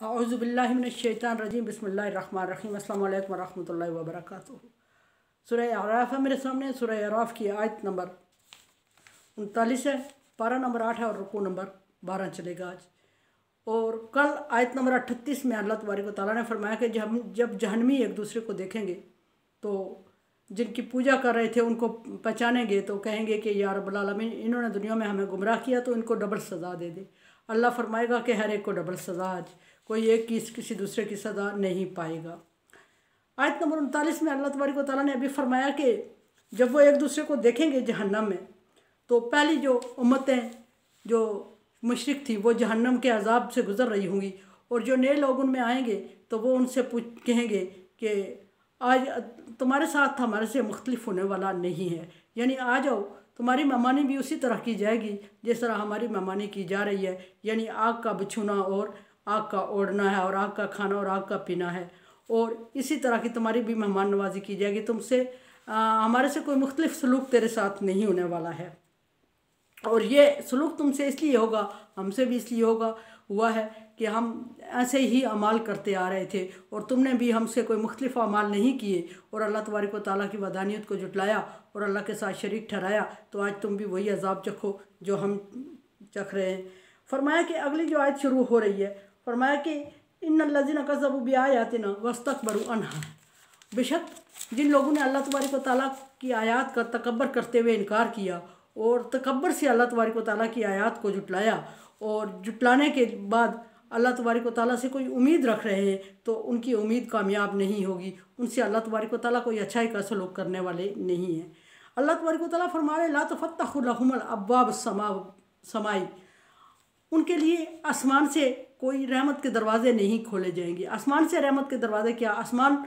औज़ुबिल्लाहिमिनश्शैतानिर्रजीम बिस्मिल्लाहिर्रहमानिर्रहीम अस्सलामु अलैकुम वरहमतुल्लाहि वबरकातुहू। सूरह आराफ है मेरे सामने। सूरह आराफ की आयत नंबर 39 है, पारा नंबर 8 है और रुकू नंबर 12 चलेगा आज। और कल आयत नंबर 38 में अल्लाह तबारक व तआला ने फरमाया कि जब जहन्नमी एक दूसरे को देखेंगे तो जिनकी पूजा कर रहे थे उनको पहचानेंगे तो कहेंगे कि या रब्बुल आलमीन, इन्होंने दुनिया में हमें गुमराह किया तो इनको डबल सज़ा दे दे। अल्लाह फरमाएगा कि हर एक को डबल सज़ा, आज कोई एक की किसी दूसरे की सज़ा नहीं पाएगा। आयत नंबर 39 में अल्लाह तबारक व तआला ने अभी फरमाया कि जब वो एक दूसरे को देखेंगे जहन्नम में तो पहली जो उम्मतें जो मुशरिक थी वो जहन्नम के अजाब से गुज़र रही होंगी, और जो नए लोग उनमें आएंगे तो वो उनसे कहेंगे कि आज तुम्हारे साथ हमारे से मुख्तलिफ होने वाला नहीं है, यानी आ जाओ, तुम्हारी मेहमानी भी उसी तरह की जाएगी जिस तरह हमारी मेहमानी की जा रही है, यानी आग का बिछुना और आग का ओढ़ना है और आग का खाना और आग का पीना है, और इसी तरह की तुम्हारी भी मेहमान नवाजी की जाएगी। तुमसे हमारे से कोई मुख्तलिफ सलूक तेरे साथ नहीं होने वाला है, और ये सलूक तुमसे इसलिए होगा, हमसे भी इसलिए हुआ है कि हम ऐसे ही अमाल करते आ रहे थे और तुमने भी हमसे कोई मुख्तलिफ अमाल नहीं किए और अल्लाह तबारक व तआला की वदानियत को जुटलाया और अल्लाह के साथ शरीक ठहराया, तो आज तुम भी वही अजाब चखो जो हम चख रहे हैं। फरमाया कि अगली जो आयत शुरू हो रही है, फरमाया कि इन्नल्लज़ीना कज़्ज़बू बिआयातिना वस्तकबरू अन्हा, बेशक जिन लोगों ने अल्लाह तबारक व तआला की आयत का तकब्बर करते हुए इनकार किया और तकब्बर से अल्लाह तबारक व तआला की आयत को जुटलाया, और जुटलाने के बाद अल्लाह तबारक व तआला से कोई उम्मीद रख रहे हैं तो उनकी उम्मीद कामयाब नहीं होगी, उनसे अल्लाह तबारक व तआला कोई अच्छाई का सलूक करने वाले नहीं हैं। अल्लाह तबारक व तआला फरमा रहे ला तुफ़त्तहु लहुमुल अब्वाब समाई, उनके लिए आसमान से कोई रहमत के दरवाज़े नहीं खोले जाएंगे। आसमान से रहमत के दरवाज़े क्या? आसमान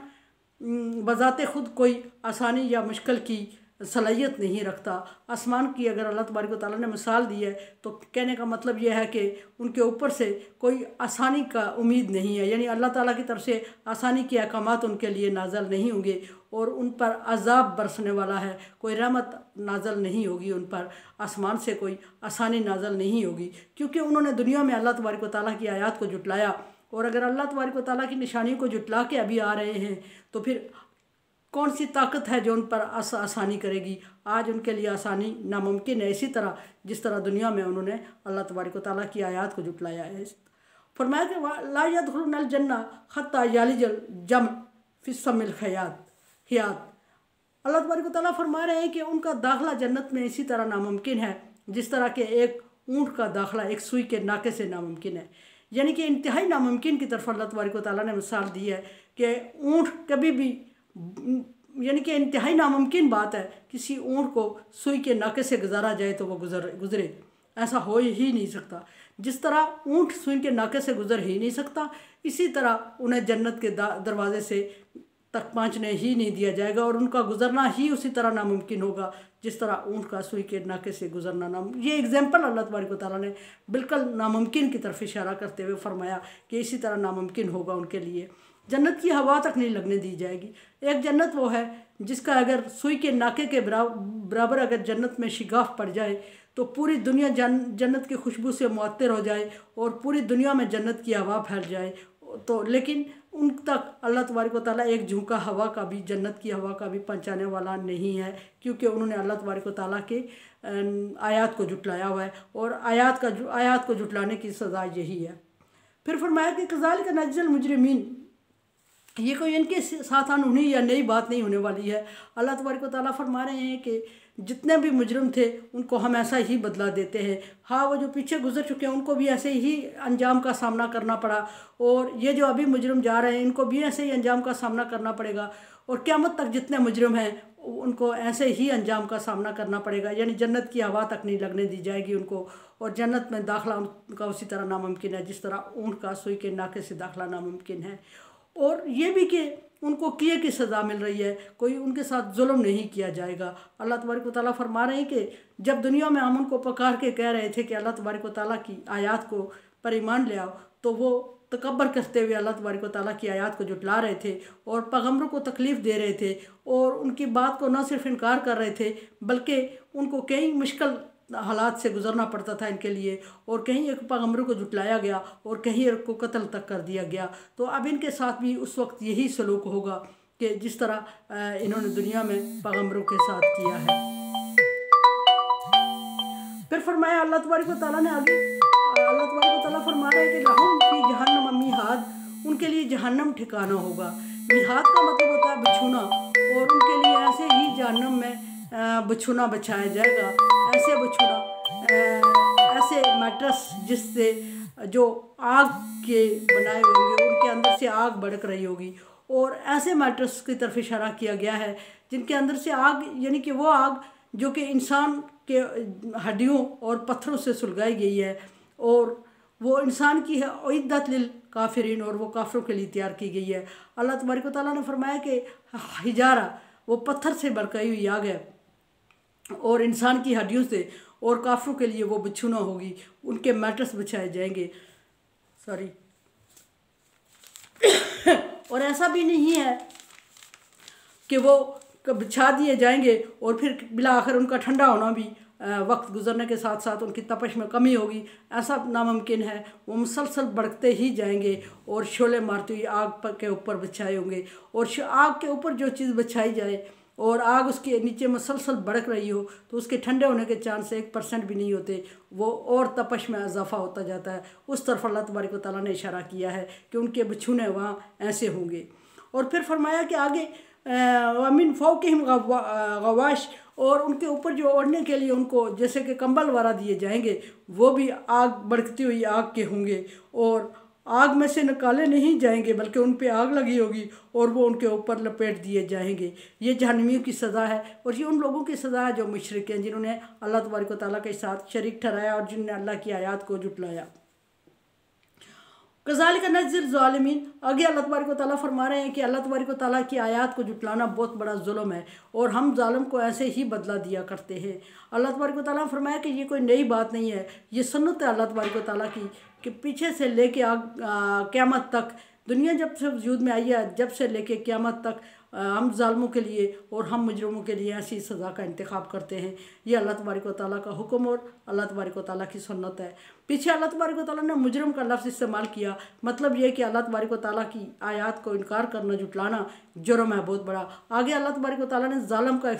बज़ाते ख़ुद कोई आसानी या मुश्किल की सलाहियत नहीं रखता। आसमान की अगर अल्लाह तबारक व तआला ने मिसाल दी है तो कहने का मतलब यह है कि उनके ऊपर से कोई आसानी का उम्मीद नहीं है, यानी अल्लाह ताला की तरफ से आसानी के अहकामात उनके लिए नाज़ल नहीं होंगे और उन पर अजाब बरसने वाला है, कोई रहमत नाज़ल नहीं होगी उन पर, आसमान से कोई आसानी नाज़ल नहीं होगी, क्योंकि उन्होंने दुनिया में अल्लाह तबारक व तआला की आयत को जुटलाया। और अगर अल्लाह तबारक व तआला की निशानियों को जुटला के अभी आ रहे हैं तो फिर कौन सी ताकत है जो उन पर आसानी करेगी? आज उनके लिए आसानी नामुमकिन है, इसी तरह जिस तरह दुनिया में उन्होंने अल्लाह तबारक व तआला की आयत को जुटलाया है। फरमाया कि ला यदखुलुनल जन्ना हत्ता यालिजल जम फिस्समिल खयात। अल्लाह तबारक व तआला फरमा रहे हैं कि उनका दाखिला जन्नत में इसी तरह नामुमकिन है जिस तरह के एक ऊँट का दाखिला एक सुई के नाके से नामुमकिन है, यानी कि इंतहाई नामुमकिन की तरफ अल्लाह तबारक व तआला ने मिसाल दी है कि ऊँट कभी भी, यानी कि इंतहाई नामुमकिन बात है किसी ऊँट को सुई के नाके से गुजारा जाए तो वो गुजरे, ऐसा हो ही नहीं सकता। जिस तरह ऊँट सुई के नाके से गुजर ही नहीं सकता, इसी तरह उन्हें जन्नत के दरवाजे से तक पहुँचने ही नहीं दिया जाएगा और उनका गुजरना ही उसी तरह नामुमकिन होगा जिस तरह ऊँट का सुई के नाके से गुजरना ये एग्जाम्पल अल्लाह तबारक व तआला ने बिल्कुल नामुमकिन की तरफ इशारा करते हुए फरमाया कि इसी तरह नामुमकिन होगा उनके लिए। जन्नत की हवा तक नहीं लगने दी जाएगी। एक जन्नत वो है जिसका अगर सुई के नाके के बराबर अगर जन्नत में शिगाफ पड़ जाए तो पूरी दुनिया जन्नत की खुशबू से मुअत्तर हो जाए और पूरी दुनिया में जन्नत की हवा फैल जाए, तो लेकिन उन तक अल्लाह तबारक व तआला एक झोंका हवा का भी, जन्नत की हवा का भी पहुँचाने वाला नहीं है, क्योंकि उन्होंने अल्लाह तबारक व तआला के आयत को जुटलाया हुआ है और आयत को जुटलाने की सज़ा यही है। फिर फरमाया कि कज़ालिक नज्ज़िल मुजरिमीन, ये कोई इनके साथ अनहोनी या नई बात नहीं होने वाली है। अल्लाह तबारक व तआला फरमा रहे हैं कि जितने भी मुजरिम थे उनको हम ऐसा ही बदला देते हैं। हाँ, वो जो पीछे गुजर चुके हैं उनको भी ऐसे ही अंजाम का सामना करना पड़ा, और ये जो अभी मुजरिम जा रहे हैं इनको भी ऐसे ही अंजाम का सामना करना पड़ेगा, और क़यामत तक जितने मुजरिम हैं उनको ऐसे ही अंजाम का सामना करना पड़ेगा, यानी जन्नत की हवा तक नहीं लगने दी जाएगी उनको, और जन्नत में दाखिला उनका उसी तरह नामुमकिन है जिस तरह ऊँट का सुई के नाके से दाखिला नामुमकिन है। और ये भी कि उनको किए की सज़ा मिल रही है, कोई उनके साथ जुल्म नहीं किया जाएगा। अल्लाह तबारक व तआला फरमा रहे हैं कि जब दुनिया में हम उनको पकार के कह रहे थे कि अल्लाह तबारक व तआला की आयत को पर ईमान ले आओ, तो वो तकब्बर करते हुए अल्लाह तबारक व तआला की आयत को जुटला रहे थे और पैगम्बरों को तकलीफ़ दे रहे थे और उनकी बात को न सिर्फ इनकार कर रहे थे बल्कि उनको कई मुश्किल हालात से गुजरना पड़ता था इनके लिए, और कहीं एक पैगम्बरों को जुटलाया गया और कहीं एक को कत्ल तक कर दिया गया। तो अब इनके साथ भी उस वक्त यही सलूक होगा कि जिस तरह इन्होंने दुनिया में पैगम्बरों के साथ किया है। फिर फरमाया अल्लाह तबारक व तआला ने आगे, अल्लाह तबारक व तआला फरमा रहे हैं कि लहुम फी जहन्नम मिहाद, उनके लिए जहन्नम ठिकाना होगा। मिहाद का मतलब होता है बिछुना, और उनके लिए ऐसे ही जहन्नम में बिछुना बिछाया जाएगा, ऐसे बिछुना, ऐसे मैट्रेस जिससे जो आग के बनाए होंगे, उनके अंदर से आग भड़क रही होगी, और ऐसे मैट्रेस की तरफ इशारा किया गया है जिनके अंदर से आग, यानी कि वो आग जो कि इंसान के हड्डियों और पत्थरों से सुलगाई गई है, और वो इंसान की है उइद्दत लिल काफिरीन, और वो काफिरों के लिए तैयार की गई है। अल्लाह तबारक व तआला ने फरमाया कि हिजारा, वो पत्थर से बरकाई हुई आग है, और इंसान की हड्डियों से, और काफिरों के लिए वो बिछुना होगी, उनके मैट्रेस बिछाए जाएंगे। सॉरी और ऐसा भी नहीं है कि वो बिछा दिए जाएंगे और फिर बिला आखिर उनका ठंडा होना भी वक्त गुजरने के साथ साथ उनकी तपश में कमी होगी, ऐसा नामुमकिन है। वो मुसलसल बढ़ते ही जाएंगे और शोले मारती हुई आग के ऊपर बिछाए होंगे, और आग के ऊपर जो चीज़ बिछाई जाए और आग उसके नीचे मुसलसल भड़क रही हो तो उसके ठंडे होने के चांस 1% भी नहीं होते, वो और तपश में इजाफा होता जाता है। उस तरफ अल्लाह तबारक व तआला ने इशारा किया है कि उनके बिछुने वहाँ ऐसे होंगे। और फिर फरमाया कि आगे मिन फौकिहिम गवाश, और उनके ऊपर जो ओढ़ने के लिए उनको जैसे कि कंबल वगैरह दिए जाएंगे, वो भी आग भड़कती हुई आग के होंगे, और आग में से निकाले नहीं जाएंगे बल्कि उन पे आग लगी होगी और वो उनके ऊपर लपेट दिए जाएंगे। ये जहन्नमियों की सज़ा है, और ये उन लोगों की सज़ा है जो मुशरिक हैं, जिन्होंने अल्लाह तबारक व तआला के साथ शरीक ठहराया और जिन्होंने अल्लाह की आयत को जुटलाया। कज़ालिक नज़्ज़िल ज़ालिमीन, आगे अल्लाह तबारक व तआला फरमा रहे हैं कि अल्लाह तबारक व तआला की आयत को जुटलाना बहुत बड़ा जुल्म है, और हम जालिम को ऐसे ही बदला दिया करते हैं। अल्लाह तबारक व तआला फरमाया कि ये कोई नई बात नहीं है, ये सुन्नत है अल्लाह तबारक व तआला की कि पीछे से लेके क़यामत तक, दुनिया जब से वजूद में आई है, जब से लेके क़यामत तक हम जालिमों के लिए और हम मुजरिमों के लिए ऐसी सज़ा का इंतखाब करते हैं। ये अल्लाह तबारक व तआला का हुक्म और अल्लाह तबारक व तआला की सुन्नत है। पीछे अल्लाह तबारक व तआला ने मुजरिम का लफ्ज़ इस्तेमाल किया, मतलब ये कि अल्लाह तबारक व तआला की आयत को इनकार करना, जुटलाना जुर्म है बहुत बड़ा। आगे अल्लाह तबारक व तआला ने जालिम का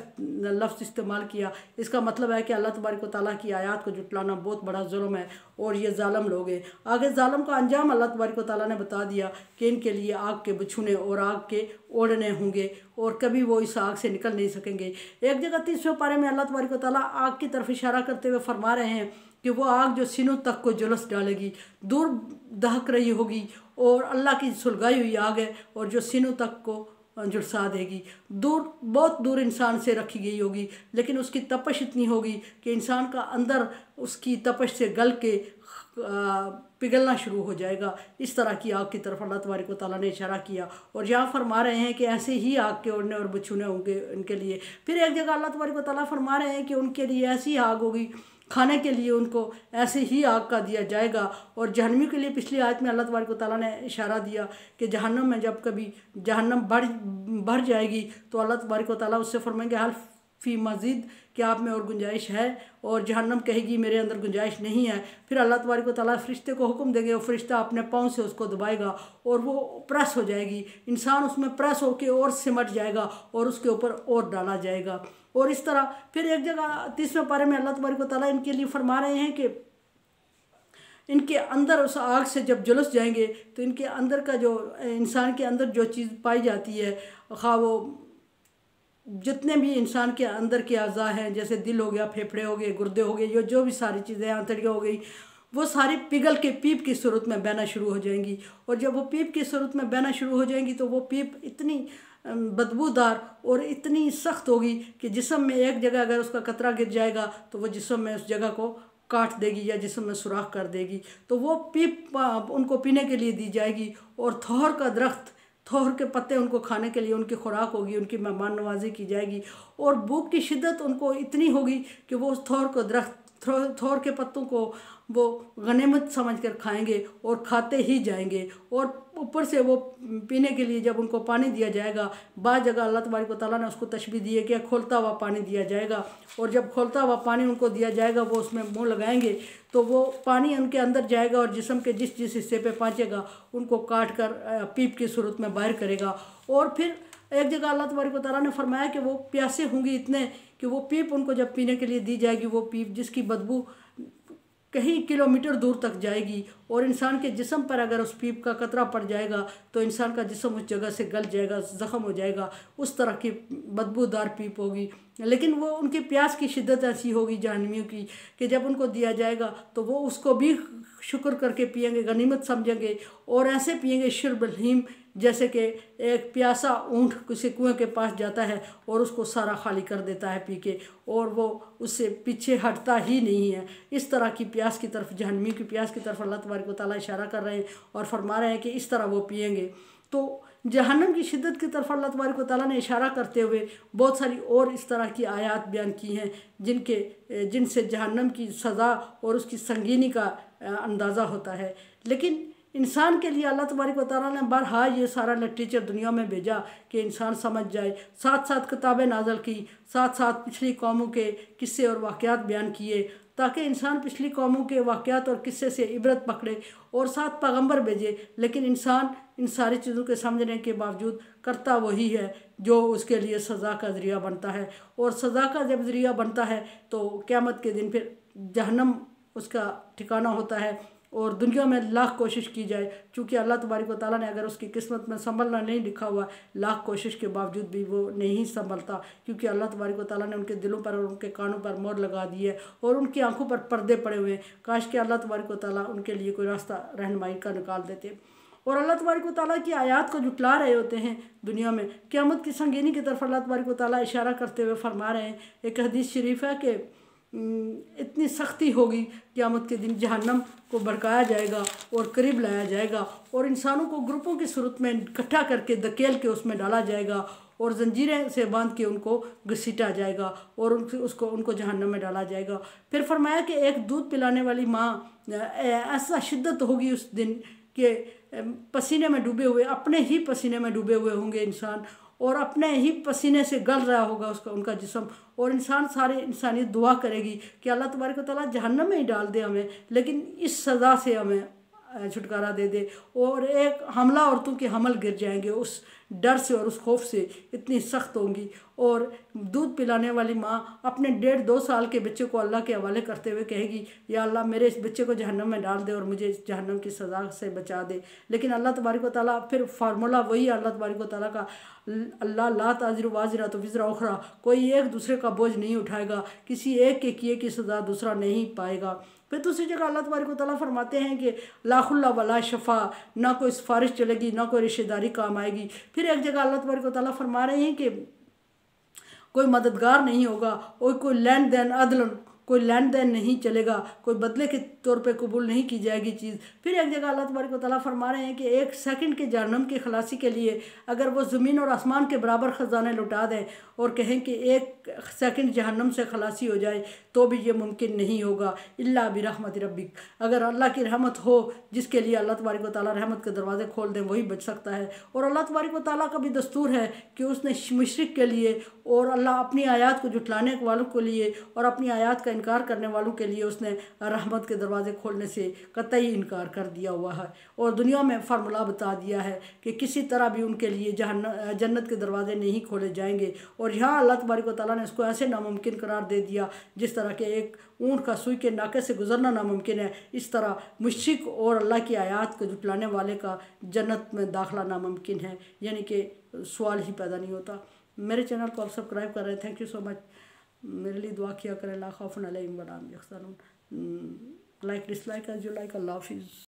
लफ्ज़ इस्तेमाल किया, इसका मतलब है कि अल्लाह तबारक व तआला की आयत को जुटलाना बहुत बड़ा जुर्म है और ये जालिम लोग हैं। आगे जालिम का अंजाम अल्लाह तबारक व तआला ने बता दिया कि इनके लिए आग के बिछुने और आग के ओढ़ने होंगे और कभी वो इस आग से निकल नहीं सकेंगे। एक जगह 30वें पारे में अल्लाह तबारक व तआला आग की तरफ इशारा करते हुए फरमा रहे हैं कि वो आग जो सीनों तक को जुलस डालेगी, दूर दहक रही होगी, और अल्लाह की सुलगाई हुई आग है और जो सीनों तक को झुलसा देगी। दूर, बहुत दूर इंसान से रखी गई होगी, लेकिन उसकी तपश इतनी होगी कि इंसान का अंदर उसकी तपश से गल के पिघलना शुरू हो जाएगा। इस तरह की आग की तरफ अल्लाह तबारक व तआला ने इशारा किया, और यहाँ फरमा रहे हैं कि ऐसे ही आग के ओढ़ने और बिछुने होंगे उनके लिए। फिर एक जगह अल्लाह तबारक व तआला फरमा रहे हैं कि उनके लिए ऐसी आग होगी, खाने के लिए उनको ऐसे ही आग का दिया जाएगा। और जहन्नमी के लिए पिछली आयत में अल्लाह तबारक व तआला ने इशारा दिया कि जहन्नम में जब कभी जहन्नम बढ़ जाएगी तो अल्लाह तबारक व तआला उससे फरमाएंगे हल फ़ी मज़ीद, कि आप में और गुंजाइश है, और जहन्नम कहेगी मेरे अंदर गुंजाइश नहीं है। फिर अल्लाह तबारक व तआला फरिश्ते को हुक्म देंगे, और फरिश्ता अपने पाँव से उसको दबाएगा और वो प्रेस हो जाएगी, इंसान उसमें प्रेस होकर और सिमट जाएगा और उसके ऊपर और डाला जाएगा। और इस तरह फिर एक जगह 30वें पारे में अल्लाह तबारक व तआला इनके लिए फरमा रहे हैं कि इनके अंदर उस आग से जब जुलस जाएंगे तो इनके अंदर का जो इंसान के अंदर जो चीज़ पाई जाती है, खा वो जितने भी इंसान के अंदर के अज़ा हैं, जैसे दिल हो गया, फेफड़े हो गए, गुर्दे हो गए, ये जो भी सारी चीज़ें, आंतड़ियाँ हो गई, वो सारी पिघल के पीप की सूरत में बहना शुरू हो जाएंगी। और जब वो पीप की सूरत में बहना शुरू हो जाएंगी तो वो पीप इतनी बदबूदार और इतनी सख्त होगी कि जिस्म में एक जगह अगर उसका कतरा गिर जाएगा तो वो जिस्म में उस जगह को काट देगी या जिस्म में सुराख कर देगी। तो वो पीप उनको पीने के लिए दी जाएगी, और थोर का दरख्त, थोर के पत्ते उनको खाने के लिए उनकी खुराक होगी, उनकी मेहमान नवाजी की जाएगी। और भूख की शिद्दत उनको इतनी होगी कि वो उस थोर को दरख्त थोर के पत्तों को वो गनीमत समझकर खाएंगे और खाते ही जाएंगे। और ऊपर से वो पीने के लिए जब उनको पानी दिया जाएगा, बाद जगह अल्लाह तबारक व तआला ने उसको तशबीह दी है कि खोलता हुआ पानी दिया जाएगा, और जब खोलता हुआ पानी उनको दिया जाएगा वो उसमें मुंह लगाएंगे तो वो पानी उनके अंदर जाएगा और जिस्म के जिस जिस हिस्से पे पहुँचेगा उनको काट कर पीप की सूरत में बाहर करेगा। और फिर एक जगह अल्लाह तबारक व तआला ने फरमाया कि वो प्यासे होंगे इतने कि वो पीप उनको जब पीने के लिए दी जाएगी, वो पीप जिसकी बदबू कहीं किलोमीटर दूर तक जाएगी, और इंसान के जिस्म पर अगर उस पीप का कतरा पड़ जाएगा तो इंसान का जिस्म उस जगह से गल जाएगा, ज़ख़म हो जाएगा। उस तरह की बदबूदार पीप होगी। लेकिन वो उनकी प्यास की शिद्दत ऐसी होगी जहन्नमियों की कि जब उनको दिया जाएगा तो वो उसको भी शुक्र करके पिएंगे, गनीमत समझेंगे, और ऐसे पिएंगे शुर्बुल हीम, जैसे कि एक प्यासा ऊँट किसी कुएं के पास जाता है और उसको सारा खाली कर देता है पी के, और वो उससे पीछे हटता ही नहीं है। इस तरह की प्यास की तरफ, जहन्नमी की प्यास की तरफ अल्लाह तबारक व तआला इशारा कर रहे हैं और फरमा रहे हैं कि इस तरह वो पिएंगे। तो जहन्नम की शिद्दत की तरफ अल्लाह तबारक व तआला ने इशारा करते हुए बहुत सारी और इस तरह की आयात बयान की हैं जिनसे जहन्नम की सज़ा और उसकी संगीनी का अंदाज़ा होता है। लेकिन इंसान के लिए अल्लाह तबारक व तआला ने बरहा ये सारा लिटरेचर दुनिया में भेजा कि इंसान समझ जाए। साथ साथ किताबें नाज़िल की, साथ साथ पिछली कौमों के किस्से और वाक़यात बयान किए ताकि इंसान पिछली कौमों के वाक़यात और किस्से से इबरत पकड़े, और साथ पैगंबर भेजे। लेकिन इंसान इन सारी चीज़ों के समझने के बावजूद करता वही है जो उसके लिए सज़ा का ज़रिया बनता है, और सज़ा का जब ज़रिया बनता है तो क़यामत के दिन फिर जहन्नम उसका ठिकाना होता है। और दुनिया में लाख कोशिश की जाए, चूँकि अल्लाह तबारक व तआला ने अगर उसकी किस्मत में संभलना नहीं लिखा हुआ, लाख कोशिश के बावजूद भी वो नहीं संभलता, क्योंकि अल्लाह तबारक व तआला ने उनके दिलों पर और उनके कानों पर मोहर लगा दी है और उनकी आंखों पर पर्दे पड़े हुए हैं। काश कि अल्लाह तबारक व तआला उनके लिए कोई रास्ता रहनुमाई का निकाल देते। और अल्लाह तबारक व तआला की आयात को जुटला रहे होते हैं दुनिया में। क़यामत की संगीनी की तरफ अल्लाह तबारक व तआला इशारा करते हुए फरमा रहे हैं। एक हदीस शरीफ है कि इतनी सख्ती होगी क़यामत के दिन, जहन्नम को भड़काया जाएगा और करीब लाया जाएगा और इंसानों को ग्रुपों की सूरत में इकट्ठा करके धकेल के उसमें डाला जाएगा और जंजीरें से बांध के उनको घसीटा जाएगा और उनको जहन्नम में डाला जाएगा। फिर फरमाया कि एक दूध पिलाने वाली माँ, ऐसा शिद्दत होगी उस दिन कि पसीने में डूबे हुए, अपने ही पसीने में डूबे हुए होंगे इंसान, और अपने ही पसीने से गल रहा होगा उनका जिस्म, और सारी इंसानियत दुआ करेगी कि अल्लाह तबारक व तआला जहन्नम में ही डाल दे हमें, लेकिन इस सज़ा से हमें छुटकारा दे दे। और एक हमला औरतों के हमल गिर जाएंगे उस डर से और उस खौफ से, इतनी सख्त होंगी। और दूध पिलाने वाली माँ अपने 1.5-2 साल के बच्चे को अल्लाह के हवाले करते हुए कहेगी, या अल्लाह मेरे इस बच्चे को जहन्नम में डाल दे और मुझे इस जहन्नम की सज़ा से बचा दे। लेकिन अल्लाह तबारक व तआला, फिर फार्मूला वही है अल्लाह तबारक व तआला का, अल्लाह ला ताज़िरु वाज़िरतुन विज़रा उख़रा, कोई एक दूसरे का बोझ नहीं उठाएगा, किसी एक के किए की सज़ा दूसरा नहीं पाएगा। फिर दूसरी जगह अल्लाह तबारक व तआला फरमाते हैं कि ला खुल्ला वला शफ़ा, ना कोई सिफारिश चलेगी ना कोई रिश्तेदारी काम आएगी। फिर एक जगह अल्लाह तबारक व तआला फरमा रहे हैं कि कोई मददगार नहीं होगा और कोई लेन देन अदलन, कोई लेन देन नहीं चलेगा, कोई बदले के तौर पे कबूल नहीं की जाएगी चीज़। फिर एक जगह अल्लाह तबारक व तआला फरमा रहे हैं कि 1 सेकंड के जहन्नम की खलासी के लिए अगर वो ज़मीन और आसमान के बराबर ख़जाने लुटा दें और कहें कि 1 सेकंड जहन्नम से खलासी हो जाए तो भी ये मुमकिन नहीं होगा, इल्ला बिरहमति रब्बिक, अगर अल्लाह की रहमत हो, जिसके लिए अल्लाह तबारक व तआला रहमत के दरवाज़े खोल दें वही बच सकता है। और अल्लाह तबारक व तआला का भी दस्तूर है कि उसने मुशरिक के लिए और अल्लाह अपनी आयात को जुटलाने वालों के लिए और अपनी आयात का इनकार करने वालों के लिए उसने रहमत के दरवाज़े खोलने से कतई इनकार कर दिया हुआ है और दुनिया में फार्मूला बता दिया है कि किसी तरह भी उनके लिए जन्नत के दरवाज़े नहीं खोले जाएंगे। और यहाँ अल्लाह तबारक व तआला ने इसको ऐसे नामुमकिन करार दे दिया जिस तरह के एक ऊँट का सुई के नाके से गुजरना नामुमकिन है, इस तरह मुश्रिक और अल्लाह की आयात को जुटलाने वाले का जन्नत में दाखिला नामुमकिन है, यानी कि सवाल ही पैदा नहीं होता। मेरे चैनल को आप सब्सक्राइब कर रहे हैं, थैंक यू सो मच। मेरे लिए दुआ किया करें, ला खौफुन अलैहिम वला हुम यहज़नून। Like dislike as you like. अल्लाह हाफिज़।